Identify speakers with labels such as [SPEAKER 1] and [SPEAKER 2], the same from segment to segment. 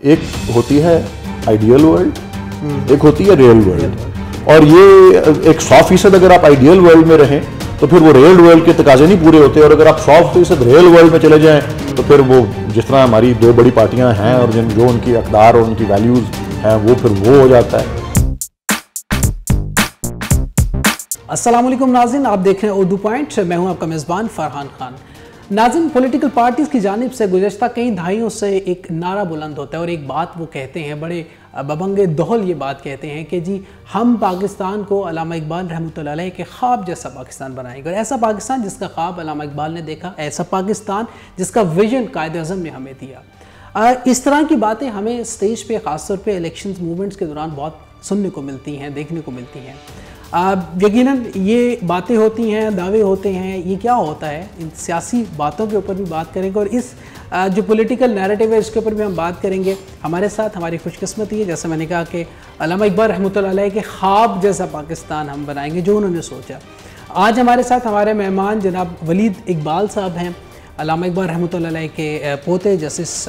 [SPEAKER 1] एक होती है आइडियल वर्ल्ड, एक होती है रियल वर्ल्ड। और ये 100% अगर आप आइडियल वर्ल्ड में रहें तो फिर वो रियल वर्ल्ड के तकाजे नहीं पूरे होते, और अगर आप 100% रियल वर्ल्ड में चले जाएं तो फिर वो जिस तरह हमारी दो बड़ी पार्टियां हैं और जो उनकी अक़दार और उनकी वैल्यूज़ हैं वो फिर वो हो जाता है।
[SPEAKER 2] अस्सलाम वालेकुम नाज़रीन, आप देख रहे हैं उर्दू पॉइंट। मैं हूं आपका मेज़बान फरहान खान। नाज़रीन, पॉलिटिकल पार्टीज़ की जानिब से गुज़श्ता कई दहाइयों से एक नारा बुलंद होता है और एक बात वो कहते हैं, बड़े बबंगे दोहल ये बात कहते हैं कि जी हम पाकिस्तान को अल्लामा इकबाल रहमतुल्लाह अलैह के ख्वाब जैसा पाकिस्तान बनाएंगे। और ऐसा पाकिस्तान जिसका ख्वाब अल्लामा इकबाल ने देखा, ऐसा पाकिस्तान जिसका विजन कायद आज़म ने हमें दिया। इस तरह की बातें हमें स्टेज पे ख़ासतौर पे इलेक्शन मूवमेंट्स के दौरान बहुत सुनने को मिलती हैं, देखने को मिलती हैं। यकीनन ये बातें होती हैं, दावे होते हैं, ये क्या होता है, इन सियासी बातों के ऊपर भी बात करेंगे और इस जो पॉलिटिकल नैरेटिव है इसके ऊपर भी हम बात करेंगे। हमारे साथ हमारी खुशकिस्मती है, जैसे मैंने कहा कि अल्लामा इकबाल रहमतुल्लाह अलैह के ख्वाब जैसा पाकिस्तान हम बनाएंगे जो उन्होंने सोचा। आज हमारे साथ हमारे मेहमान जनाब वलीद इकबाल साहब हैं, अल्लामा इकबाल रहमतुल्लाह अलैह के पोते जस्टिस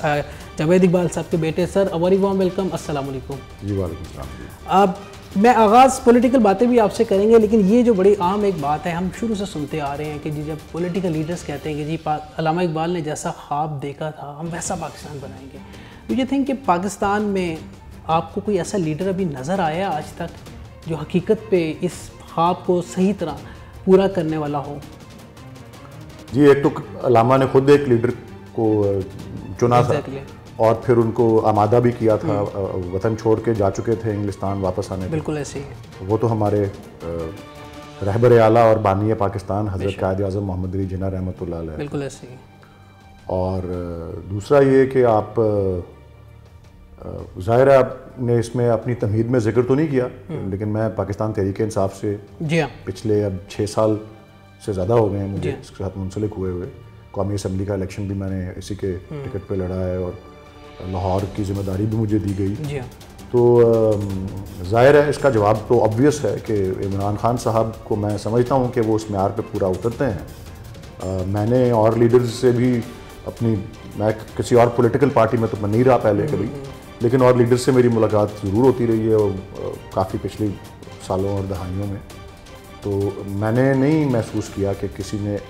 [SPEAKER 2] जावेद इकबाल साहब के बेटे। Sir a very warm welcome. अस्सलाम वालेकुम।
[SPEAKER 1] जी वालेकुम सलाम।
[SPEAKER 2] अब मैं आगाज़ पॉलिटिकल बातें भी आपसे करेंगे, लेकिन ये जो बड़ी आम एक बात है हम शुरू से सुनते आ रहे हैं कि जी जब पॉलिटिकल लीडर्स कहते हैं कि जी अल्लामा इकबाल ने जैसा ख्वाब देखा था हम वैसा पाकिस्तान बनाएंगे। डू यू थिंक कि पाकिस्तान में आपको कोई ऐसा लीडर अभी नज़र आया आज तक जो हकीकत पे इस ख्वाब को सही तरह पूरा करने वाला हो?
[SPEAKER 1] जी, एक तो अल्लामा ने खुद एक लीडर को चुना था और फिर उनको आमादा भी किया था, वतन छोड़ के जा चुके थे इंग्लिस्तान वापस आने।
[SPEAKER 2] बिल्कुल ऐसे ही।
[SPEAKER 1] वो तो हमारे रहबर आला और बानी पाकिस्तान हज़रत कायद आज़म मोहम्मद अली जिन्ना रहमतुल्लाह अलैह।
[SPEAKER 2] बिल्कुल ऐसे ही।
[SPEAKER 1] और दूसरा ये कि आप ज़ाहिर है आपने इसमें अपनी तमहीद में जिक्र तो नहीं किया, लेकिन मैं पाकिस्तान तहरीक इंसाफ से
[SPEAKER 2] जी हाँ
[SPEAKER 1] पिछले अब 6 साल से ज़्यादा हो गए हैं मुझे इसके साथ मुंसलिक हुए हुए। कौमी असम्बली का इलेक्शन भी मैंने इसी के टिकट पे लड़ा है और लाहौर की जिम्मेदारी भी मुझे दी गई।
[SPEAKER 2] जी हाँ।
[SPEAKER 1] तो ज़ाहिर है इसका जवाब तो ऑब्वियस है कि इमरान खान साहब को मैं समझता हूँ कि वो उस म्यार पे पूरा उतरते हैं। मैंने और लीडर्स से भी मैं किसी और पॉलिटिकल पार्टी में तो मैं नहीं रहा पहले कभी, लेकिन और लीडर से मेरी मुलाकात ज़रूर होती रही है और काफ़ी पिछले सालों और दहाइयों में। तो मैंने नहीं महसूस किया कि किसी ने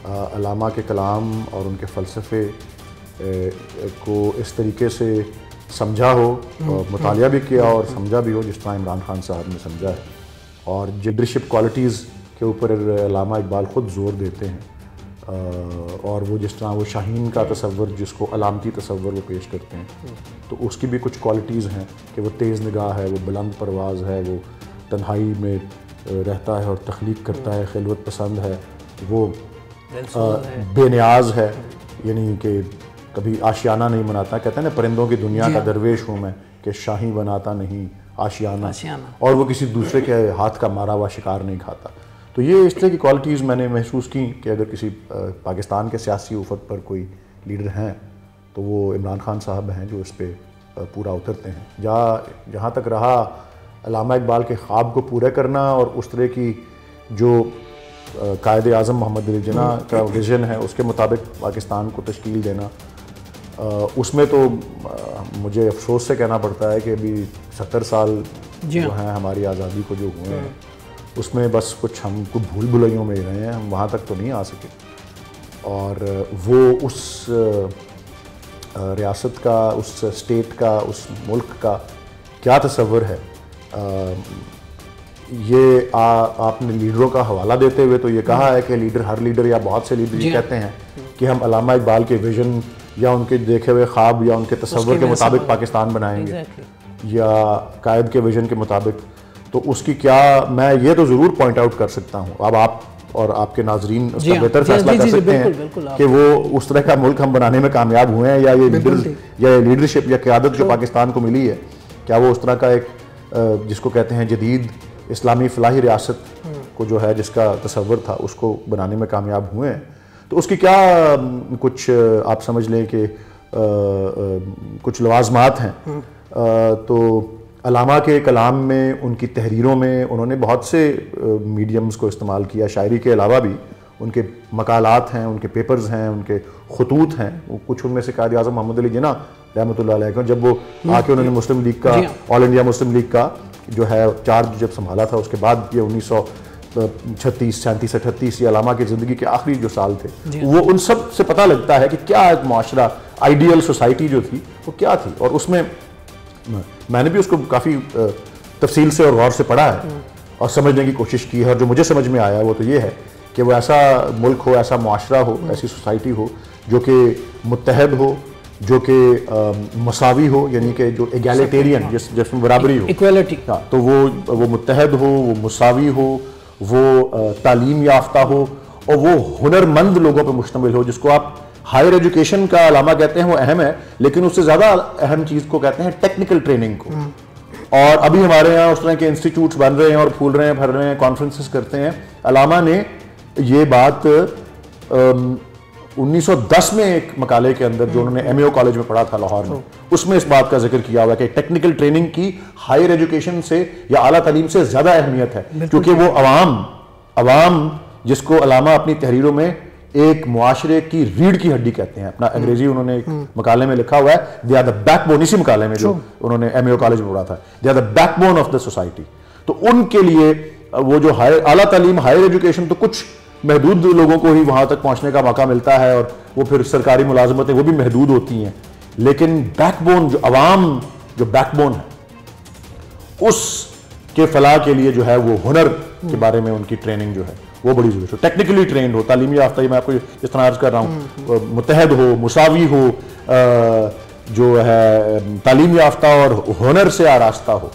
[SPEAKER 1] अल्लामा के कलाम और उनके फ़लसफ़े को इस तरीके से समझा हो और मुतालिया भी किया और समझा भी हो जिस तरह इमरान खान साहब ने समझा है। और लीडरशिप क्वालिटीज़ के ऊपर अल्लामा इकबाल ख़ुद ज़ोर देते हैं और वो जिस तरह वो शाहीन का तसव्वुर जिसको अलामती तसव्वुर वो पेश करते हैं, तो उसकी भी कुछ क्वालिटीज़ हैं कि वो तेज़ निगाह है, वो बुलंद परवाज़ है, वो तन्हाई में रहता है और तख्लीक करता है, खिलवत पसंद है, वो बेनियाज है, यानी कि कभी आशियाना नहीं बनाता। कहते हैं ना परिंदों की दुनिया का दरवेश हूँ मैं कि शाही बनाता नहीं आशियाना, और वो किसी दूसरे के हाथ का मारा हुआ शिकार नहीं खाता। तो ये इस तरह की क्वालिटीज़ मैंने महसूस की कि अगर किसी पाकिस्तान के सियासी उफक पर कोई लीडर हैं तो वो इमरान खान साहब हैं जो इस पर पूरा उतरते हैं। जहाँ तक रहा अल्लामा इकबाल के ख्वाब को पूरा करना और उस तरह की जो कायद आज़म मोहम्मद अली जिन्ना का विज़न है उसके मुताबिक पाकिस्तान को तश्कील देना, उसमें तो मुझे अफसोस से कहना पड़ता है कि अभी 70 साल जो हैं हमारी आज़ादी को जो हुए हैं उसमें बस हम कुछ भूल भुलैयों में ही रहे हैं, हम वहाँ तक तो नहीं आ सके। और वो उस रियासत का, उस स्टेट का, उस मुल्क का क्या तसव्वुर है, ये आपने लीडरों का हवाला देते हुए तो ये कहा है कि हर लीडर या बहुत से लीडर ये कहते हैं कि हम अल्लामा इकबाल के विजन या उनके देखे हुए ख्वाब या उनके तसव्वुर के मुताबिक पाकिस्तान बनाएंगे या कायद के विजन के मुताबिक। तो उसकी क्या, मैं ये तो ज़रूर पॉइंट आउट कर सकता हूँ, अब आप और आपके नाजरीन उसका बेहतर फैसला कर सकते हैं कि वो उस तरह का मुल्क हम बनाने में कामयाब हुए हैं या ये लीडरशिप या क़यादत जो पाकिस्तान को मिली है, क्या वो उस तरह का एक जिसको कहते हैं जदीद इस्लामी फलाही रियासत को जो है जिसका तसव्वुर था उसको बनाने में कामयाब हुए हैं। तो उसकी क्या कुछ आप समझ लें कि कुछ लवाजमात हैं। तो अल्लामा के कलाम में, उनकी तहरीरों में उन्होंने बहुत से मीडियम्स को इस्तेमाल किया, शायरी के अलावा भी उनके मकालात हैं, उनके पेपर्स हैं, उनके खतूत हैं, कुछ उनमें से कायद आज़म मोहम्मद अली जिन्ना रहमतुल्लाह अलैह, जब वो आके उन्होंने मुस्लिम लीग का, ऑल इंडिया मुस्लिम लीग का जो है चार्ज जब संभाला था, उसके बाद ये 1936, 37, 38 ये अलामा की ज़िंदगी के आखिरी जो साल थे, वो उन सब से पता लगता है कि क्या एक माशरा, आइडियल सोसाइटी जो थी वो क्या थी। और उसमें मैंने भी उसको काफ़ी तफसील से और गौर से पढ़ा है और समझने की कोशिश की है, और जो मुझे समझ में आया वो तो ये है कि वो ऐसा मुल्क हो, ऐसा माशरा हो, ऐसी सोसाइटी हो जो कि मुत्तहद हो, जो कि मसावी हो, यानी कि जो एगैलिटेरियन, जिसमें बराबरी हो,
[SPEAKER 2] इक्वालिटी,
[SPEAKER 1] तो वो मुत्तहद हो, वो मुसावी हो, वो तालीम याफ्ता हो, और वो हुनरमंद लोगों पर मुश्तमिल हो, जिसको आप हायर एजुकेशन का अलामा कहते हैं, वो अहम है, लेकिन उससे ज़्यादा अहम चीज़ को कहते हैं टेक्निकल ट्रेनिंग को। और अभी हमारे यहाँ उस तरह के इंस्टीट्यूट्स बन रहे हैं और फूल रहे हैं, भर रहे हैं, कॉन्फ्रेंसेस करते हैं। अलामा ने ये बात 1910 में एक मकाले के अंदर, जो उन्होंने एमएओ कॉलेज में पढ़ा था लाहौर में, उसमें इस बात का जिक्र किया हुआ कि टेक्निकल ट्रेनिंग की हायर एजुकेशन से या आला तालीम से ज़्यादा अहमियत है, क्योंकि वो अवाम जिसको अलामा अपनी तहरीरों में एक मुआशरे की रीढ़ की हड्डी कहते हैं, अपना अंग्रेजी उन्होंने एक मकाले में लिखा हुआ है, दे आर द बैकबोन, इसी मकाले में जो उन्होंने एमएओ कॉलेज में पढ़ा था, they are the backbone of the society. तो उनके लिए वो जो आला तालीम, हायर एजुकेशन, तो कुछ महदूद लोगों को ही वहां तक पहुंचने का मौका मिलता है, और वो फिर सरकारी मुलाजमतें वो भी महदूद होती हैं, लेकिन बैकबोन जो अवाम, जो बैकबोन है, उसके फलाह के लिए जो है वो हुनर के बारे में उनकी ट्रेनिंग जो है वो बड़ी जरूरी है। टेक्निकली ट्रेंड हो, तालीमी याफ्ता, मैं आपको इस तरह अर्ज कर रहा हूँ, मुत्तहद हो, मुसावी हो, जो है तालीम याफ्ता और हुनर से आरास्ता हो,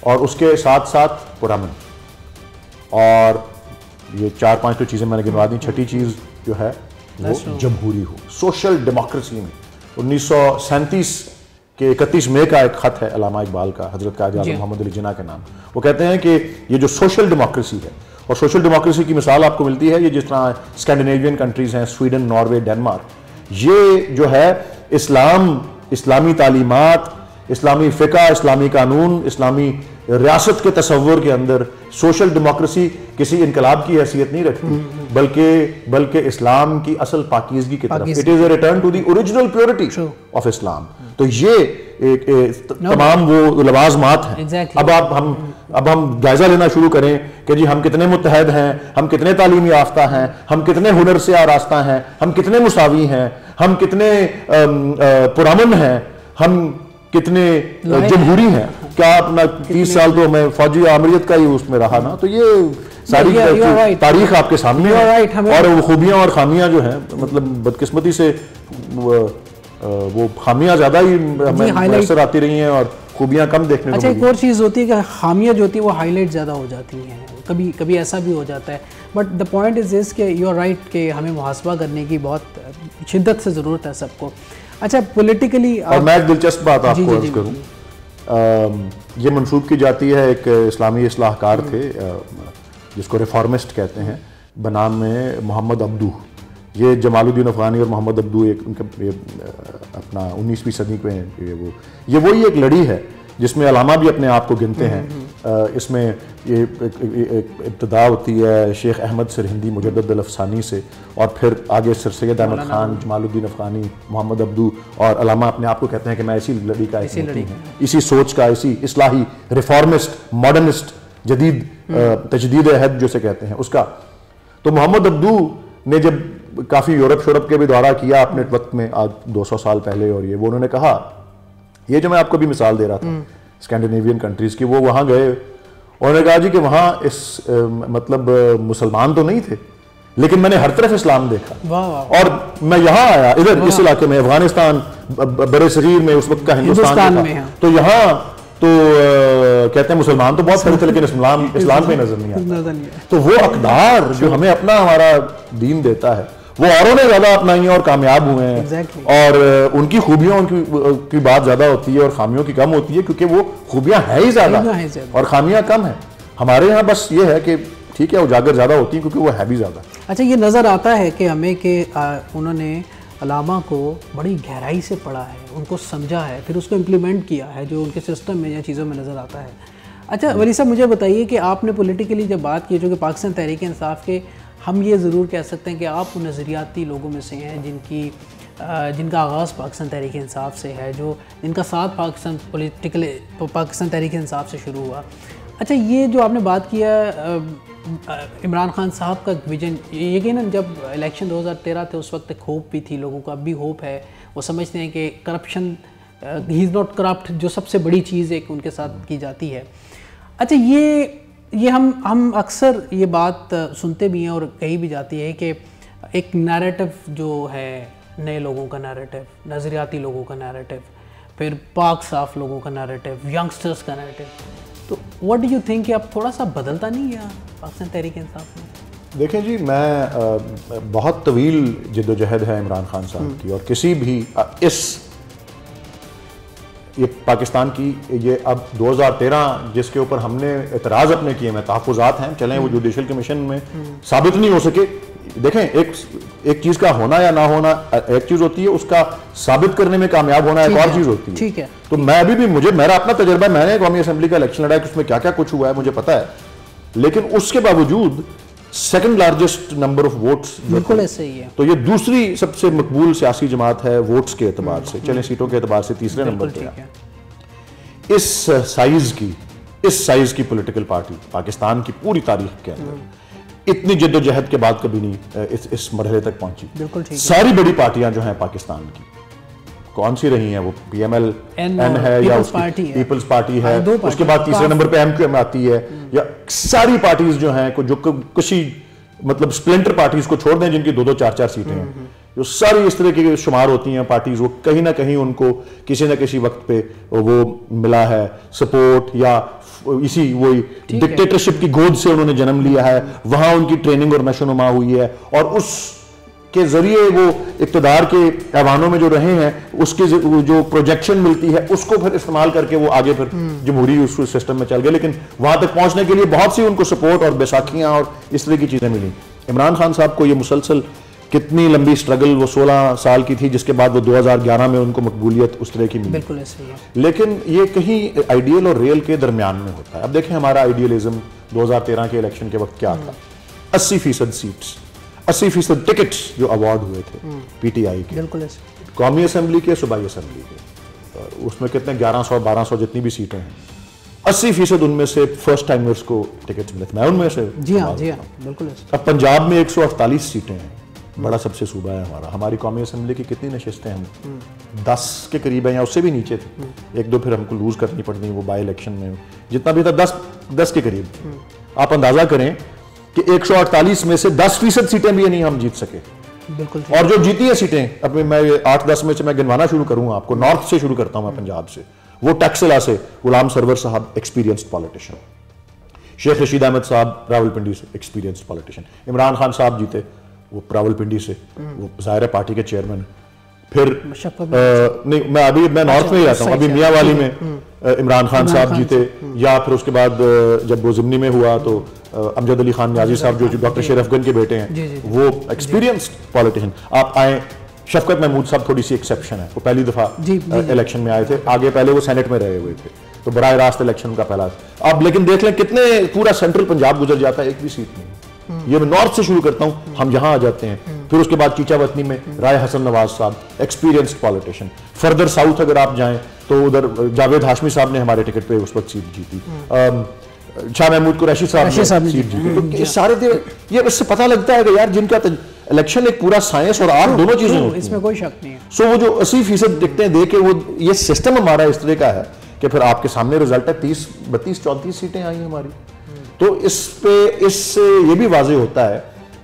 [SPEAKER 1] और उसके साथ साथ पुरअमन। और ये 4-5 तो चीज़ें मैंने गिनवा दी। छठी चीज़ जो है वो जमहूरी हो, सोशल डेमोक्रेसी में 1937 के 31 मई का एक खत है अल्लामा इकबाल का, हजरत कायद आज़म मोहम्मद अली जिन्ना के नाम। वो कहते हैं कि ये जो सोशल डेमोक्रेसी है, और सोशल डेमोक्रेसी की मिसाल आपको मिलती है ये जिस तरह स्कैंडिनेवियन कंट्रीज हैं, स्वीडन, नॉर्वे, डेनमार्क, ये जो है इस्लामी तालीमात, इस्लामी फ़िक़ा, इस्लामी कानून, इस्लामी रियासत के तसव्वुर के अंदर सोशल डेमोक्रेसी किसी इनकलाब की हैसियत नहीं रखती, बल्कि इस्लाम की असल पाकीज़गी की तरफ। It is a return to the original purity of Islam. तो ये तमाम वो लवाज़मात हैं। अब हम जायजा लेना शुरू करें कि जी हम कितने मुत्तहद हैं, हम कितने तालीम याफ्ता हैं, हम कितने हुनर से आरास्ता हैं, हम कितने मुसावी हैं, हम कितने पुरअमन हैं, हम कितने जमहूरी हैं। क्या अपना 30 साल तो मैं फौजी आमरीत का ही उसमें रहा ना, तो ये सारी तारीख आपके सामने है। और वो खूबियां और खामियां जो हैं, मतलब बदकिस्मती से वो खामियां ज्यादा ही हमें असर आती रही हैं और खूबियां कम देखने को।
[SPEAKER 2] अच्छा, एक और चीज़ होती है कि खामियां जो होती है वो हाईलाइट ज़्यादा हो जाती हैं, कभी कभी ऐसा भी हो जाता है। But the point is this कि यू आर राइट कि हमें मुहासबा करने की बहुत शिद्दत से ज़रूरत है सबको। अच्छा, पॉलिटिकली
[SPEAKER 1] और मैं एक दिलचस्प बात आपको अर्ज करूँ, ये मंसूब की जाती है, एक इस्लामी इस्लाहकार थे जिसको रिफॉर्मिस्ट कहते हैं, बनाम में मोहम्मद अब्दू। ये जमालुद्दीन अफ़गानी और मोहम्मद अब्दू एक उनका अपना 19वीं सदी में ये वही एक लड़ी है जिसमें अलामा भी अपने आप को गिनते हैं। इसमें ये इब्तिदा होती है शेख अहमद सरहिंदी मुजद्दद अल-अफ़सानी से, और फिर आगे सर सैयद अहमद खान, जमालुद्दीन अफ़गानी, मोहम्मद अब्दू, और अलामा अपने आप को कहते हैं कि मैं इसी लड़ी का एक मोती हूं, इसी सोच का, इसी इस्लाही, रिफॉर्मिस्ट, मॉडर्निस्ट, जदीद तजदीद अहद जो से कहते हैं उसका। तो मोहम्मद अब्दू ने जब काफ़ी यूरोप शोरप के भी दौरा किया अपने वक्त में, आज 200 साल पहले, और ये वो उन्होंने कहा, ये जो मैं आपको भी मिसाल दे रहा था स्कैंडिनेवियन कंट्रीज़ की, वो वहाँ गए, उन्होंने कहा जी कि वहाँ मतलब मुसलमान तो नहीं थे, लेकिन मैंने हर तरफ इस्लाम देखा। और मैं यहाँ आया, इधर इस इलाके में, अफगानिस्तान, बड़े शरीर में उस वक्त का हिंदुस्तान में, तो यहाँ तो कहते हैं मुसलमान तो बहुत सारे थे, लेकिन इस्लाम पे नजर नहीं आता। तो वो अक़दार जो हमें अपना हमारा दीन देता है, वो औरों ने ज्यादा अपनाई हैं और कामयाब हुए हैं। और उनकी खूबियों की बात ज्यादा होती है और खामियों की कम होती है, क्योंकि वो खूबियां हैं ही ज्यादा और खामियां कम है। हमारे यहाँ बस ये है कि ठीक है उजागर ज्यादा होती है क्योंकि वो है भी ज्यादा।
[SPEAKER 2] अच्छा, ये नजर आता है कि हमें कि उन्होंने अलामा को बड़ी गहराई से पढ़ा है, उनको समझा है, फिर उसको इम्प्लीमेंट किया है, जो उनके सिस्टम में या चीज़ों में नज़र आता है। अच्छा वली साहब, मुझे बताइए कि आपने पॉलिटिकली जब बात की, जो कि पाकिस्तान तहरीक इंसाफ के, हम ये ज़रूर कह सकते हैं कि आप नज़रियाती लोगों में से हैं जिनकी जिनका आगाज़ पाकिस्तान तहरीक इंसाफ से है, जिनका साथ पाकिस्तान तहरीक इंसाफ से शुरू हुआ। अच्छा, ये जो आपने बात किया इमरान खान साहब का विजन, यकीनन जब इलेक्शन 2013 थे उस वक्त एक होप भी थी लोगों को, अब भी होप है। वो समझते हैं कि corruption, he is not corrupt, जो सबसे बड़ी चीज़ एक उनके साथ की जाती है। अच्छा, ये हम अक्सर ये बात सुनते भी हैं और कही भी जाती है कि एक नैरेटिव जो है, नए लोगों का नैरेटिव, नज़रियाती लोगों का नैरेटिव, फिर पाक साफ लोगों का नैरेटिव, यंगस्टर्स का नैरेटिव, तो व्हाट डू यू थिंक कि अब थोड़ा सा बदलता नहीं है पाकिस्तान तहरीक इंसाफ में?
[SPEAKER 1] देखें जी, मैं बहुत तवील जद्दोजहद है इमरान खान साहब की, और किसी भी ये पाकिस्तान की, ये अब 2013 जिसके ऊपर हमने एतराज़ अपने किए में तहफ़्फ़ुज़ात हैं, चलें वो जुडिशल कमीशन में साबित नहीं हो सके। देखें, एक चीज़ का होना या ना होना एक चीज़ होती है, उसका साबित करने में कामयाब होना एक और चीज़ होती है।
[SPEAKER 2] ठीक है।
[SPEAKER 1] तो मैं अभी भी, मेरा अपना तजर्बा, मैंने कौमी असम्बली का इलेक्शन लड़ा है, उसमें क्या क्या कुछ हुआ है मुझे पता है, लेकिन उसके बावजूद second largest number of votes,
[SPEAKER 2] बिल्कुल ऐसे ही है।
[SPEAKER 1] तो ये दूसरी सबसे मकबूल सियासी जमात है वोट्स के एतबार से, चलें सीटों के एतबार से तीसरे नंबर पर है। इस साइज की पॉलिटिकल पार्टी पाकिस्तान की पूरी तारीख के अंदर इतनी जद्दोजहद के बाद कभी नहीं इस मरहले तक पहुंची।
[SPEAKER 2] बिल्कुल ठीक है।
[SPEAKER 1] सारी बड़ी पार्टियां जो हैं पाकिस्तान की, कौन सी रही हैं, वो PML N है या पीपल्स पार्टी है, उसके बाद तीसरे नंबर पे MQM आती है, या सारी पार्टीज जो हैं जो किसी मतलब स्प्लिंटर पार्टीज को छोड़ दें जिनकी 2-2, 4-4 सीटें हैं, जो सारी इस तरह की शुमार होती हैं पार्टीज, वो कहीं ना कहीं उनको किसी न किसी वक्त पे वो मिला है सपोर्ट, या इसी वही डिक्टेटरशिप की गोद से उन्होंने जन्म लिया है, वहां उनकी ट्रेनिंग और नशोनुमा हुई है, और उस के जरिए वो इक़्तिदार के ऐवानों में जो रहे हैं, उसकी जो प्रोजेक्शन मिलती है उसको फिर इस्तेमाल करके वो आगे फिर जमहूरी उस सिस्टम में चल गए। लेकिन वहां तक पहुंचने के लिए बहुत सी उनको सपोर्ट और बैसाखियां और इस तरह की चीजें मिली। इमरान खान साहब को ये मुसलसल कितनी लंबी स्ट्रगल, वो 16 साल की थी, जिसके बाद वो 2011 में उनको मकबूलियत उस तरह की मिली।
[SPEAKER 2] बिल्कुल ऐसे ही है।
[SPEAKER 1] लेकिन ये कहीं आइडियल और रियल के दरमियान में होता है। अब देखें हमारा आइडियलिज्म 2013 के इलेक्शन के वक्त क्या था, 80% सीट्स, 80% टिकट्स जो अवार्ड हुए थे PTI के,
[SPEAKER 2] बिल्कुल
[SPEAKER 1] कौमी असम्बली के, सूबाई असम्बली के, उसमें कितने 1100-1200 जितनी भी सीटें हैं, 80% उनमें से फर्स्ट टाइमर्स को टिकट्स मिले थे। मैं उनमें से
[SPEAKER 2] जी हाँ बिल्कुल।
[SPEAKER 1] अब पंजाब में 148 सीटें हैं, बड़ा सबसे सूबा है हमारा। हमारी कौमी असम्बली की कितनी नशिस्तें हैं, 10 के करीब हैं या उससे भी नीचे थे, 1-2 फिर हमको लूज करनी पड़ती वो बाई इलेक्शन में, जितना भी था 10 के करीब। आप अंदाजा करें कि 148 में से 10% सीटें भी नहीं हम जीत सके।
[SPEAKER 2] बिल्कुल।
[SPEAKER 1] और जो जीती है सीटें, अब मैं 8-10 में से मैं गिनवाना शुरू करूंगा आपको, नॉर्थ से शुरू करता हूं मैं, पंजाब से, वो टैक्सिला से गुलाम सरवर साहब एक्सपीरियंस्ड पॉलिटिशियन, शेख रशीद अहमद साहब रावलपिंडी से एक्सपीरियंस्ड पॉलिटिशियन, इमरान खान साहब जीते वो रावलपिंडी से, वो ज़ाहिर पार्टी के चेयरमैन। फिर नहीं, मैं नॉर्थ में ही रहता हूँ, अभी मियाँवाली में इमरान खान साहब जीते, या फिर उसके बाद जब वो ज़िमनी में हुआ तो अमजद अली खान न्याजी साहब जो डॉक्टर शेर अफगन के बेटे हैं, वो एक्सपीरियंस्ड पॉलिटिशियन। आप आए, शफकत महमूद साहब थोड़ी सी एक्सेप्शन है, वो पहली दफ़ा इलेक्शन में आए थे, आगे पहले वो सेनेट में रहे हुए थे, तो बराह रास्त इलेक्शन का पहला। अब लेकिन देख लें कितने पूरा सेंट्रल पंजाब गुजर जाता है, एक भी सीट नहीं। ये मैं नॉर्थ से शुरू करता हूं, हम यहां आ जाते हैं, फिर उसके बाद चीचावतनी में राय हसन नवाज साहब एक्सपीरियंस्ड पॉलिटिशियन। फर्दर साउथ अगर आप जाएं तो उधर जावेद हाशमी साहब ने हमारे टिकट पे उस वक्त सीट जीती, शाह महमूद कुरैशी साहब ने सीट जीती। तो ये सारे ये इससे पता लगता है कि यार जिनका इलेक्शन एक पूरा साइंस और आर्ट दोनों चीजें होती हैं,
[SPEAKER 2] इसमें कोई शक नहीं है।
[SPEAKER 1] सो वो जो 80% दिखते हैं देखे, वो ये सिस्टम हमारा इस तरह का है कि फिर आपके सामने रिजल्ट है 30, 32, 34 सीटें आई हमारी। तो इससे ये भी वाज़ेह होता है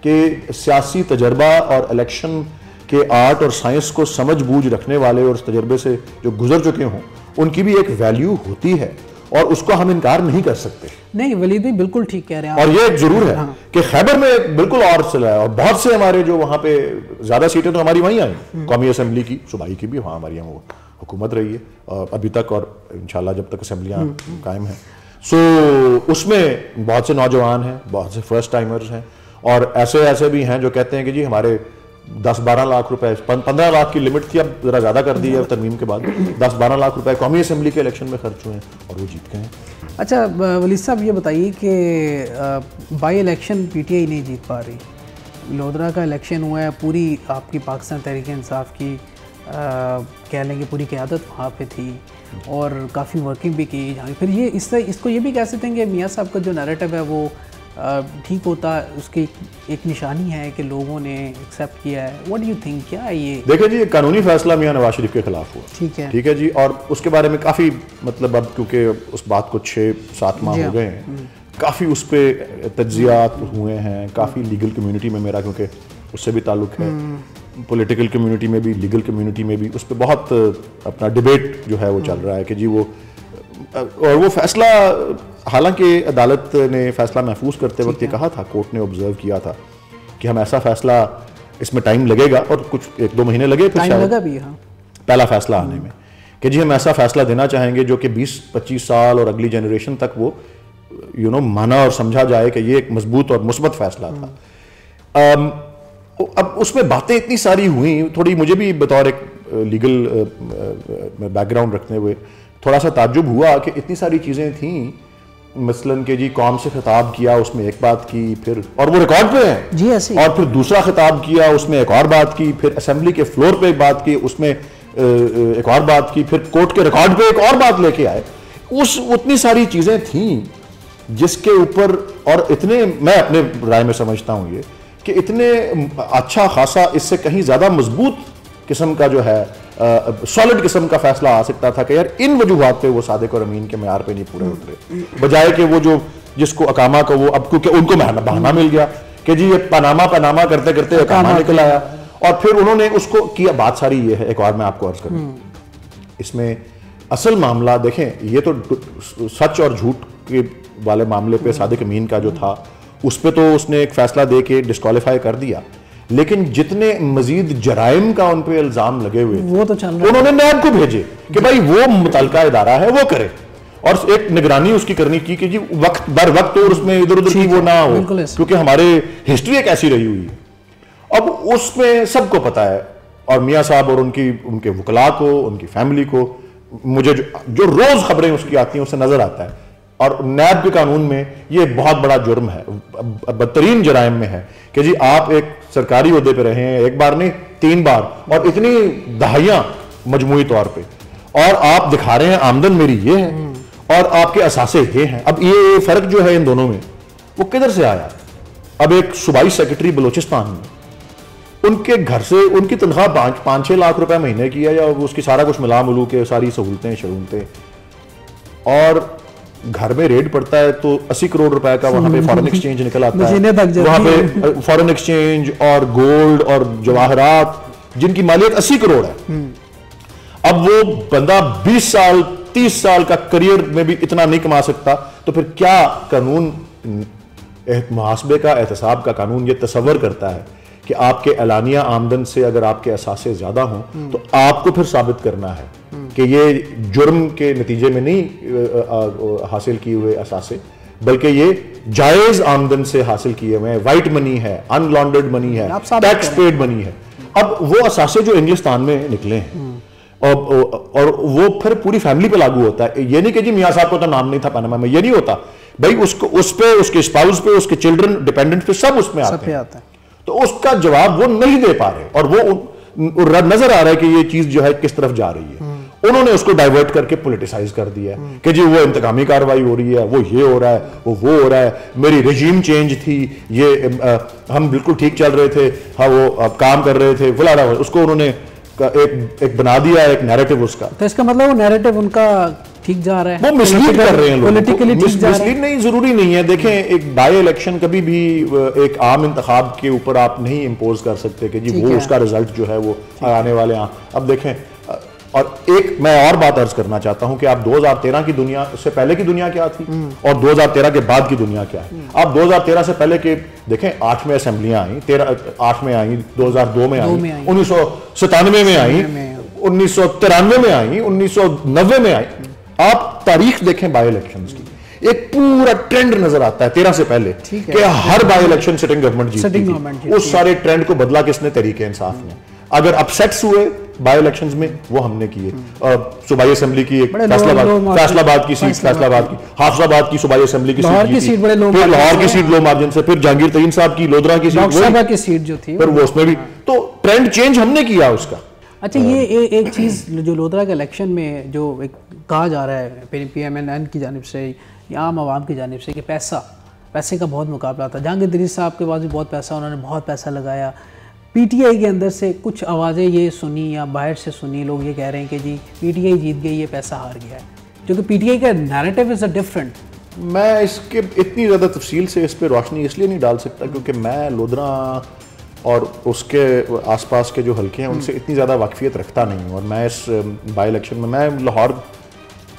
[SPEAKER 1] कि सियासी तजर्बा और इलेक्शन के आर्ट और साइंस को समझ बूझ रखने वाले और उस तजर्बे से जो गुजर चुके हों, उनकी भी एक वैल्यू होती है और उसको हम इनकार नहीं कर सकते।
[SPEAKER 2] नहीं, वलीद भाई बिल्कुल ठीक कह रहे हैं।
[SPEAKER 1] और ये जरूर है कि खैबर में बिल्कुल और चला है, और बहुत से हमारे जो वहाँ पे ज़्यादा सीटें तो हमारी वहीं आई, कौमी असम्बली की, सूबाई की भी वहाँ हमारी वो हुकूमत रही है अभी तक, और इंशाल्लाह जब तक असम्बलियाँ कायम हैं। सो उसमें बहुत से नौजवान हैं, बहुत से फर्स्ट टाइमर्स हैं, और ऐसे भी हैं जो कहते हैं कि जी हमारे 10-12 लाख रुपए, 15 लाख की लिमिट थी, अब जरा ज़्यादा कर दी है तरमीम के बाद, 10-12 लाख रुपए कौमी असम्बली के इलेक्शन में खर्च हुए हैं और वो जीत गए हैं।
[SPEAKER 2] अच्छा वलीद साहब, ये बताइए कि बाई इलेक्शन PTI नहीं जीत पा रही, लोधरा का इलेक्शन हुआ है, पूरी आपकी पाकिस्तान तहरीक-ए-इंसाफ की कह लेंगे पूरी क़यादत वहाँ पे थी और काफ़ी वर्किंग भी की जहाँ। फिर ये इसको ये भी कह सकते हैं कि मियाँ साहब का जो नैरेटिव है वो ठीक होता, उसकी एक निशानी है कि लोगों ने एक्सेप्ट किया है। व्हाट डू यू थिंक, क्या है ये?
[SPEAKER 1] देखिए जी, कानूनी फैसला मियाँ नवाज शरीफ के खिलाफ हुआ, ठीक है जी, और उसके बारे में काफ़ी मतलब अब क्योंकि उस बात को 6-7 माह हो गए हैं, काफ़ी उस पर तज्जियात हुए हैं, काफ़ी लीगल कम्युनिटी में मेरा क्योंकि उससे भी ताल्लुक़ है, पॉलिटिकल कम्युनिटी में भी, लीगल कम्युनिटी में भी उस पर बहुत अपना डिबेट जो है वो चल रहा है कि जी वो, और वो फैसला, हालांकि अदालत ने फैसला महफूज करते वक्त ये कहा था, कोर्ट ने ऑब्जर्व किया था कि हम ऐसा फैसला, इसमें टाइम लगेगा, और कुछ 1-2 महीने लगे फिर शायद
[SPEAKER 2] लगा भी, हाँ,
[SPEAKER 1] पहला फैसला आने में, कि जी हम ऐसा फैसला देना चाहेंगे जो कि 20-25 साल और अगली जनरेशन तक वो माना और समझा जाए कि ये एक मजबूत और मुस्बत फैसला था। अब उसमें बातें इतनी सारी हुई, थोड़ी मुझे भी बतौर एक लीगल बैकग्राउंड रखते हुए थोड़ा सा ताज्जुब हुआ कि इतनी सारी चीज़ें थीं, मसलन के जी कौम से खिताब किया, उसमें एक बात की, फिर और वो रिकॉर्ड पे है
[SPEAKER 2] जी ऐसे, और
[SPEAKER 1] फिर दूसरा खिताब किया, उसमें एक और बात की, फिर असेंबली के फ्लोर पे एक बात की, उसमें एक और बात की, फिर कोर्ट के रिकॉर्ड पे एक और बात लेके आए। उतनी सारी चीज़ें थीं जिसके ऊपर, और इतने, मैं अपने राय में समझता हूँ ये कि इतने अच्छा खासा, इससे कहीं ज़्यादा मजबूत किस्म का जो है सॉलिड किस्म का फैसला आ सकता था कि यार इन वजूहात पे वो सादिक और अमीन के मेयार पे नहीं पूरे उतरे, बजाय कि वो जो जिसको अकामा को वो, अब क्योंकि उनको बहाना मिल गया कि जी ये पनामा करते करते अकामा निकल आया, और फिर उन्होंने उसको किया। बात सारी ये है, एक और मैं आपको अर्ज करूं, इसमें असल मामला देखें, ये तो सच और झूठ के वाले मामले पे सादिक अमीन का जो था उस पर तो उसने एक फैसला दे के डिस्क्वालीफाई कर दिया, लेकिन जितने मजीद जराइम का उन पे इल्जाम लगे हुए
[SPEAKER 2] वो तो चल रहा है,
[SPEAKER 1] उन्होंने नैब को भेजे कि भाई वो मुतलका इदारा है वो करे, और एक निगरानी उसकी करनी की कि जी वक्त बर वक्त और उसमें इधर उधर की वो ना हो, क्योंकि हमारे हिस्ट्री एक ऐसी रही हुई है। अब उसमें सबको पता है, और मियाँ साहब और उनके वकला को, उनकी फैमिली को, मुझे जो रोज खबरें उसकी आती हैं उससे नजर आता है, और नैब के कानून में ये बहुत बड़ा जुर्म है, बदतरीन जराइम में है कि जी आप एक सरकारी ओहदे पे रहे हैं, एक बार नहीं 3 बार, और इतनी दहाइयां मजमूई तौर पे, और आप दिखा रहे हैं आमदन मेरी ये है और आपके असासे ये हैं। अब ये फर्क जो है इन दोनों में वो किधर से आया? अब एक सूबाई सेक्रेटरी बलूचिस्तान में, उनके घर से उनकी तनख्वाह 5-6 लाख रुपए महीने की है, या उसकी सारा कुछ मिला मिलू के सारी सहूलतें शहूलतें, और घर में रेड पड़ता है तो 80 करोड़ रुपए का वहां पे फॉरेन एक्सचेंज निकल आता है, वहां पे फॉरेन एक्सचेंज और गोल्ड और जवाहरात जिनकी मालियत 80 करोड़ है। अब वो बंदा 20 साल 30 साल का करियर में भी इतना नहीं कमा सकता, तो फिर क्या कानून, मुहासबे का, एहतसाब का कानून ये तसव्वुर करता है कि आपके एलानिया आमदन से अगर आपके असासे ज्यादा हों तो आपको फिर साबित करना है कि ये जुर्म के नतीजे में नहीं हासिल किए हुए असासे, बल्कि ये जायज आमदन से हासिल किए हुए हैं, वाइट मनी है, अनलॉन्डर्ड मनी है, टैक्स पेड मनी है। अब वो असासे जो इंग्लिस्तान में निकले हैं और वो फिर पूरी फैमिली पे लागू होता है। ये नहीं कि जी मियाँ साहब को तो नाम नहीं था पनामा में, ये नहीं होता भाई, उसको उस पे, उसके स्पाउस पे, उसके चिल्ड्रन डिपेंडेंट पे सब उसमें आते हैं। तो उसका जवाब वो नहीं दे पा रहे, और वो नजर आ रहा है कि ये चीज जो है किस तरफ जा रही है। उन्होंने उसको डाइवर्ट करके पॉलिटिसाइज कर दिया कि जी वो इंतकामी कार्रवाई हो रही है, वो ये हो रहा है, वो हो रहा है, मेरी रेजिम चेंज थी, ये हम बिल्कुल ठीक चल रहे थे, हाँ वो काम कर रहे थे, फलाना, उसको उन्होंने एक बना दिया एक नैरेटिव उसका।
[SPEAKER 2] तो इसका मतलब वो नैरेटिव उनका ठीक जा रहा है,
[SPEAKER 1] वो मिसलीड कर रहे हैं,
[SPEAKER 2] पॉलिटिकली ठीक जा रहा है।
[SPEAKER 1] मिसलीड नहीं, जरूरी नहीं है। देखें, एक बाई इलेक्शन कभी भी एक आम इंतखाब के ऊपर आप नहीं इम्पोज कर सकते कि जी वो उसका रिजल्ट जो है वो आने वाले। अब देखें, और एक मैं और बात अर्ज करना चाहता हूं कि आप 2013 की दुनिया, उससे पहले की दुनिया क्या थी और 2013 के बाद की दुनिया क्या है। आप 2013 से पहले के देखें, 8 में असेंबलियां आई, 8 में आई, 2002 में आई, 1997 में आई, 1993 में आई, 1990 में आई। आप तारीख देखें बाई इलेक्शंस की, एक पूरा ट्रेंड नजर आता है 13 से पहले कि हर बाई इलेक्शन सिटिंग गवर्नमेंट जीतती थी। उस सारे ट्रेंड को बदला किसने? तहरीक इंसाफ ने। अगर अपसेट्स हुए बाई इलेक्शंस में वो हमने किए। सूबाई असेंबली की एक फैसलाबाद की सीट, फैसलाबाद की, हाफिजाबाद की सूबाई असेंबली की सीट, फिर लाहौर की सीट लो मार्जिन से, फिर जहांगीर तरीन साहब की लोधरा की सीट जो थी, फिर वो उसमें भी तो ट्रेंड चेंज हमने किया उसका।
[SPEAKER 2] अच्छा, ये एक चीज़ जो लोधरा के इलेक्शन में जो एक कहा जा रहा है PMLN की जानिब से या आम आवाम की जानिब से कि पैसे का बहुत मुकाबला था। जहांगीर तरीन साहब के पास भी बहुत पैसा, उन्होंने बहुत पैसा लगाया। PTI के अंदर से कुछ आवाज़ें ये सुनी या बाहर से सुनी, लोग ये कह रहे हैं कि जी PTI जीत गई, ये पैसा हार गया है, क्योंकि PTI का नैरेटिव इज़ अ डिफरेंट।
[SPEAKER 1] मैं इसके इतनी ज़्यादा तफसील से इस पर रोशनी इसलिए नहीं डाल सकता क्योंकि मैं लोधरा और उसके आसपास के जो हल्के हैं उनसे इतनी ज़्यादा वाकफियत रखता नहीं हूँ। और मैं इस बाई इलेक्शन में, मैं लाहौर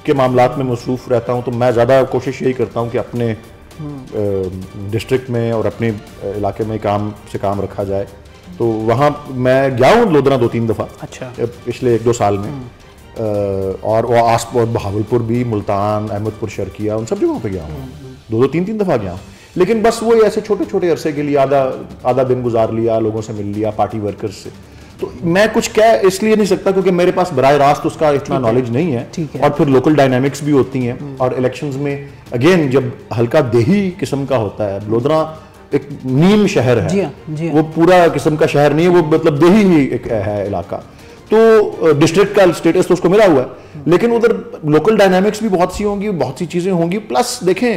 [SPEAKER 1] के मामलात में मसरूफ़ रहता हूँ, तो मैं ज़्यादा कोशिश यही करता हूँ कि अपने डिस्ट्रिक्ट में और अपने इलाके में काम रखा जाए। तो वहाँ मैं गया हूँ लोधरा 2-3 दफ़ा,
[SPEAKER 2] अच्छा,
[SPEAKER 1] पिछले 1-2 साल में, और वो आसपास बहावलपुर भी, मुल्तान, अहमदपुर, शर्किया, उन सब जगहों पे गया हूँ, 2-3 दफ़ा गया हूँ। लेकिन बस वो ऐसे छोटे छोटे अरसे के लिए आधा दिन गुजार लिया, लोगों से मिल लिया, पार्टी वर्कर्स से। तो मैं कुछ कह इसलिए नहीं सकता क्योंकि मेरे पास बराह रास्त उसका इतना नॉलेज नहीं है, और फिर लोकल डायनामिक्स भी होती हैं। और इलेक्शंस में अगेन जब हल्का देही किस्म का होता है, लोधरा एक नीम शहर है,
[SPEAKER 2] जी हाँ।
[SPEAKER 1] वो पूरा किस्म का शहर नहीं है, वो मतलब देही ही एक है इलाका, तो डिस्ट्रिक्ट का स्टेटस तो उसको मिला हुआ है, लेकिन उधर लोकल डायनामिक्स भी बहुत सी होंगी, बहुत सी चीज़ें होंगी। प्लस देखें,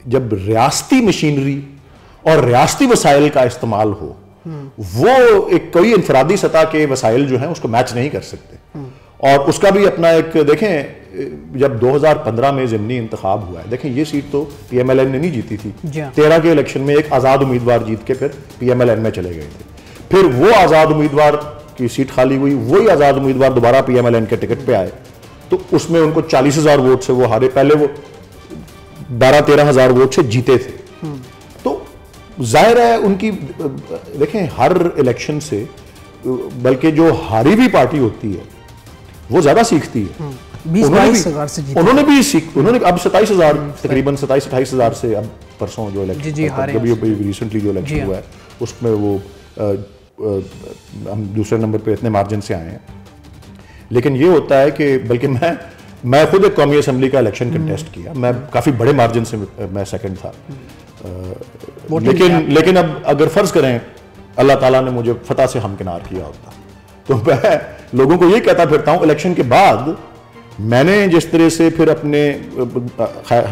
[SPEAKER 1] जब रियासती मशीनरी और रियासती वसाइल का इस्तेमाल हो, वो एक कोई इंफरादी सतह के वसाइल जो हैं उसको मैच नहीं कर सकते। और उसका भी अपना एक देखें, जब 2015 में ज़िमनी इंतखाब हुआ है, देखें ये सीट तो PMLN ने नहीं जीती थी, 13 के इलेक्शन में एक आज़ाद उम्मीदवार जीत के फिर PMLN में चले गए थे, फिर वो आज़ाद उम्मीदवार की सीट खाली हुई, वही आज़ाद उम्मीदवार दोबारा PMLN के टिकट पे आए, तो उसमें उनको 40,000 वोट से वो हारे, पहले वो 12-13 हज़ार वोट से जीते थे। तो जाहिर है उनकी, देखें हर इलेक्शन से, बल्कि जो हारी भी पार्टी होती है वो ज्यादा सीखती है।
[SPEAKER 2] 20-22 हज़ार से जीते,
[SPEAKER 1] उन्होंने अब 27,000 तकरीबन 27-28 हज़ार से, अब परसों जो इलेक्शन रिसेंटली जो इलेक्शन हुआ है उसमें वो हम दूसरे नंबर पे इतने मार्जिन से आए हैं। लेकिन ये होता है कि बल्कि मैं खुद एक कौमी असम्बली का इलेक्शन कंटेस्ट किया, मैं काफ़ी बड़े मार्जिन से मैं सेकंड था, लेकिन अब अगर फ़र्ज़ करें अल्लाह ताला ने मुझे फतह से हमकिनार किया होता, तो मैं लोगों को ये कहता फिरता हूँ इलेक्शन के बाद मैंने जिस तरह से फिर अपने,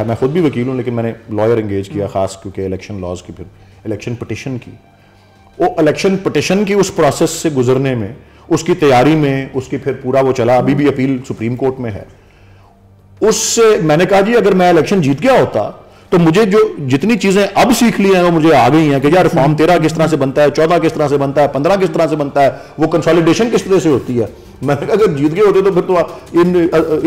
[SPEAKER 1] मैं खुद भी वकील हूँ लेकिन मैंने लॉयर एंगेज किया ख़ास, क्योंकि इलेक्शन लॉज की, फिर इलेक्शन पिटिशन की, वो इलेक्शन पिटिशन की उस प्रोसेस से गुजरने में, उसकी तैयारी में, उसकी फिर पूरा वो चला, अभी भी अपील सुप्रीम कोर्ट में है। उससे मैंने कहा जी अगर मैं इलेक्शन जीत गया होता तो मुझे जो जितनी चीजें अब सीख ली हैं वो मुझे आ गई हैं कि यार फॉर्म 13 किस तरह से बनता है, 14 किस तरह से बनता है, 15 किस तरह से बनता है, वो कंसोलिडेशन किस तरह से होती है। मैंने कहा अगर जीत गए होते तो फिर तो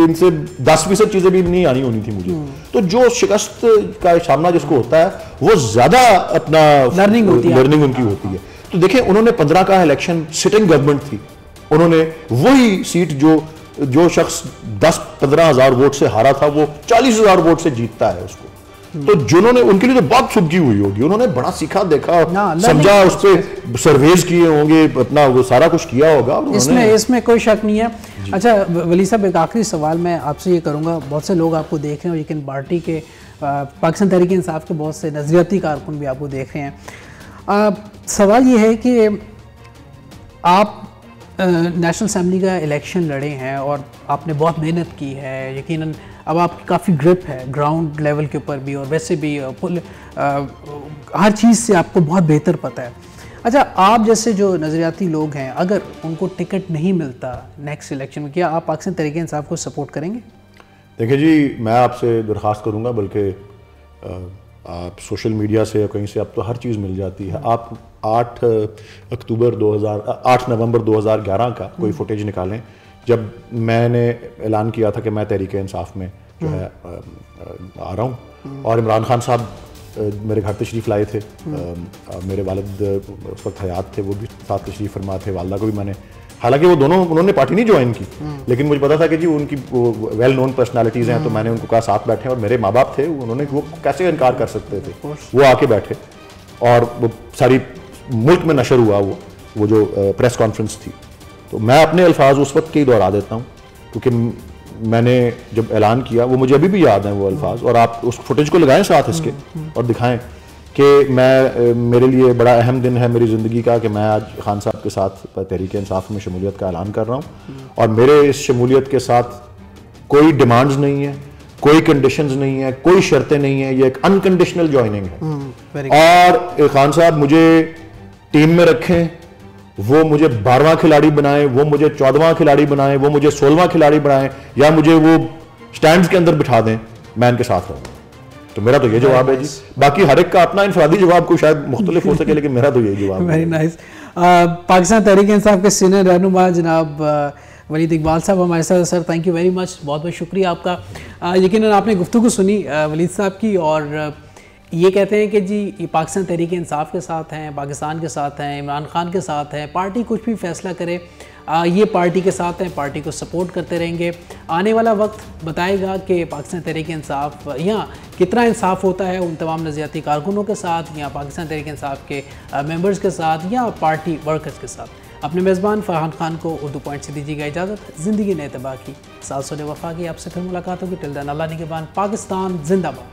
[SPEAKER 1] इनसे 10% चीजें भी नहीं आनी होनी थी मुझे। तो जो शिकस्त का सामना जिसको होता है वो ज्यादा अपना लर्निंग उनकी होती है। तो देखिए उन्होंने 15 का इलेक्शन सिटिंग गवर्नमेंट थी, उन्होंने वही सीट जो शख्स 10-15 हज़ार वोट से हारा था वो 40,000 वोट से जीतता है उसको। तो जिन्होंने, उनके लिए तो बहुत सुबकी हुई होगी, उन्होंने बड़ा सीखा, देखा, समझा, उस पर सर्वेज किए होंगे, अपना वो सारा कुछ किया होगा।
[SPEAKER 2] इसमें कोई शक नहीं है। अच्छा वली साहब, एक आखिरी सवाल मैं आपसे ये करूँगा, बहुत से लोग आपको देख रहे हैं, लेकिन पार्टी के पाकिस्तान तहरीक इंसाफ के बहुत से नज़रियाती कारकुन भी आपको देख रहे हैं। सवाल ये है कि आप नेशनल असेंबली का इलेक्शन लड़े हैं और आपने बहुत मेहनत की है, यकीनन अब आपकी काफ़ी ग्रिप है ग्राउंड लेवल के ऊपर भी, और वैसे भी हर चीज़ से आपको बहुत बेहतर पता है। अच्छा, आप जैसे जो नज़रियाती लोग हैं, अगर उनको टिकट नहीं मिलता नेक्स्ट इलेक्शन में, क्या आप पाकिस्तान तहरीक इंसाफ को सपोर्ट करेंगे?
[SPEAKER 1] देखिए जी, मैं आपसे दरख्वास्त करूँगा, बल्कि आप सोशल मीडिया से या कहीं से अब तो हर चीज़ मिल जाती है, आप 8 नवंबर 2011 का कोई फुटेज निकालें जब मैंने ऐलान किया था कि मैं तहरीक इंसाफ में जो है आ रहा हूँ, और इमरान खान साहब मेरे घर तशरीफ़ लाए थे, मेरे वालिद उस वक्त हयात थे, वो भी साथ तशरीफ़ फरमा थे, वालदा को भी मैंने, हालांकि वो दोनों उन्होंने पार्टी नहीं ज्वाइन की, लेकिन मुझे पता था कि जी उनकी वेल नोन पर्सनालिटीज़ हैं, तो मैंने उनको कहा साथ बैठे, और मेरे माँ बाप थे, उन्होंने वो कैसे इनकार कर सकते थे, वो आके बैठे और वो सारी मुल्क में नशर हुआ वो जो प्रेस कॉन्फ्रेंस थी, तो मैं अपने अल्फाज उस वक्त के ही दोहरा देता हूँ, क्योंकि मैंने जब ऐलान किया वो मुझे अभी भी याद हैं वो अल्फाज, और आप उस फुटेज को लगाएं साथ इसके और दिखाएं कि मेरे लिए बड़ा अहम दिन है मेरी ज़िंदगी का कि मैं आज खान साहब के साथ तहरीक इंसाफ में शमूलियत का ऐलान कर रहा हूँ, और मेरे इस शमूलियत के साथ कोई डिमांड्स नहीं है, कोई कंडीशंस नहीं है, कोई शर्तें नहीं है, ये एक अनकंडीशनल ज्वाइनिंग है। और खान साहब मुझे टीम में रखें, वो मुझे 12वां खिलाड़ी बनाएं, वो मुझे 14वां खिलाड़ी बनाएं, वो मुझे 16वां खिलाड़ी बनाएं, या मुझे वो स्टैंड्स के अंदर बिठा दें, मैं इनके साथ रहूँगा। तो मेरा तो ये जवाब है जी। बाकी हर एक का अपना इनफरादी जवाब को शायद मुख्तलिफ हो सके, लेकिन मेरा तो यही जवाब है।
[SPEAKER 2] Very nice. पाकिस्तान तहरीक इंसाफ के सीनियर रहनुमा जनाब वलीद इकबाल साहब हमारे साथ। Sir thank you very much, बहुत बहुत शुक्रिया आपका। यकीनन आपने गुफ्तगू सुनी वलीद साहब की, और ये कहते हैं कि जी ये पाकिस्तान तहरीक इंसाफ के साथ हैं, पाकिस्तान के साथ हैं, इमरान खान के साथ हैं, पार्टी कुछ भी फैसला करे ये पार्टी के साथ हैं, पार्टी को सपोर्ट करते रहेंगे। आने वाला वक्त बताएगा कि पाकिस्तान तहरीक इंसाफ यहाँ कितना इंसाफ होता है उन तमाम नज़रियाती कारकुनों के साथ, या पाकिस्तान तहरीक इंसाफ के मेंबर्स के साथ, या पार्टी वर्कर्स के साथ। अपने मेज़बान फरहान खान को उर्दू पॉइंट से दीजिएगा इजाज़त। ज़िंदगी ने तबाह की, साथ सोने वफा की। आपसे फिर मुलाकात होगी। टिल देन अल्लाह निगहबान। पाकिस्तान जिंदाबाद।